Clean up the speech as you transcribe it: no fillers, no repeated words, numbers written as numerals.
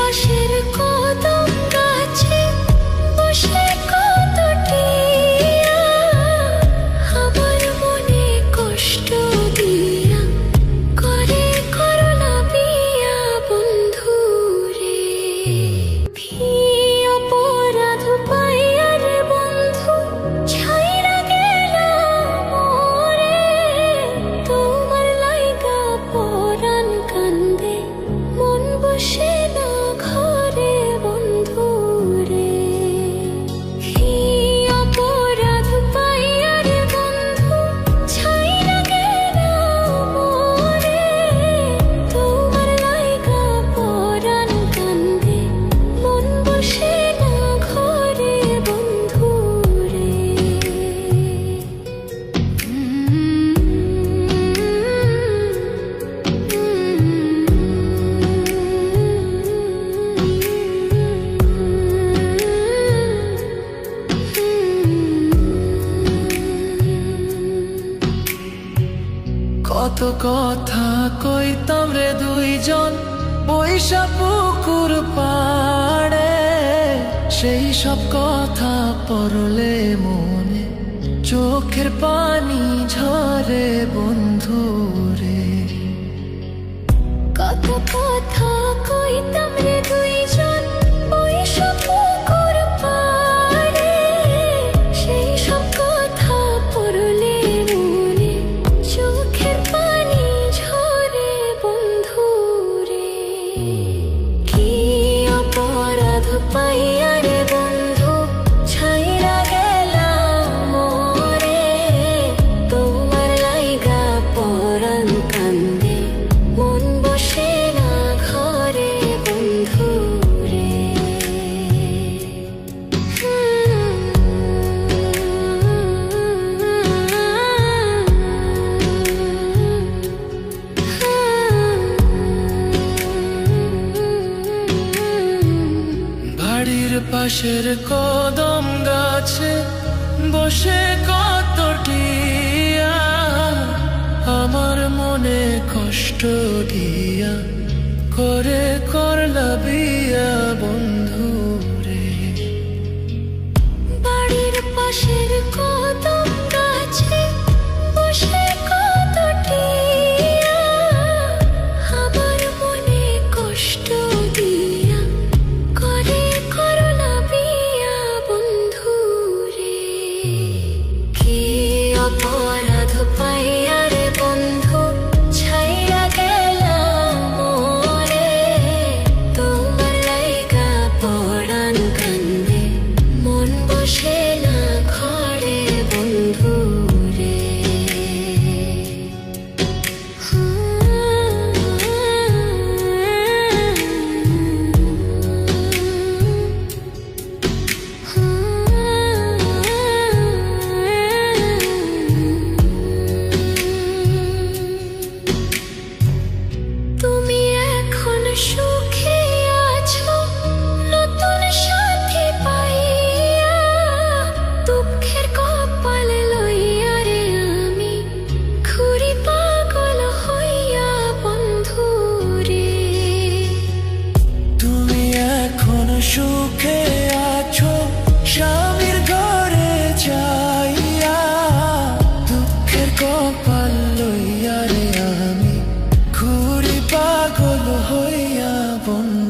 পাশের কদম গাছে বসে কত টিয়া আমার মনে কষ্ট দিয়া করে করলা বিয়া বন্ধু রে। কি অপরাধ পাইয়া রে বন্ধু ছাইরা গেলা মোরে, তোমার লাইগা পরাণ কান্দে মন বসে না ঘরে বন্ধু রে। কি অপরাধ পাইয়া রে বন্ধু ছাইরা গেলা মোরে, তোমার লাইগা পরাণ কান্দে মন বসে না ঘরে বন্ধু রে। কত কথা কইতাম রে দুইজন বৈশা পুকুর পাড়ে, সেই সব কথা পড়লে মনে চোখের পানি ঝরে বন্ধু রে। কত কথা কইতাম রে দুইজন বৈশা পুকুর পাড়ে, সেই সব কথা পড়লে মনে চোখের পানি ঝরে বন্ধু রে। কি অপরাধ পাইয়া রে বন্ধু ছাইরা গেলা মোরে, তোমার লাইগা পরাণ কান্দে মন বসে না ঘরে বন্ধু রে। বাড়ির পাশের কদম গাছে বসে কত টিয়া আমার মনে কষ্ট দিয়া করে করলা বিয়া বন্ধু রে। বাড়ির পাশের কদম গাছে বসে কত টিয়া আমার মনে কষ্ট দিয়া করে করলা বিয়া বন্ধু রে। কি অপরাধ পাইয়া রে বন্ধু ছাইরা গেলা মোরে, তোমার লাইগা পরাণ কান্দে মন বসে না ঘরে বন্ধু রে। তুমি এখন সুখে আছো নতুন সাথী পাইয়া, দুঃখের কপাল লইয়া রে আমি ঘুরি পাগল হইয়া বন্ধু রে। তুমি এখন সুখে আছো স্বামীর ঘরে যাইয়া, দুঃখের কপাল লইয়া রে আমি ঘুরি পাগল হইয়া বন্ধু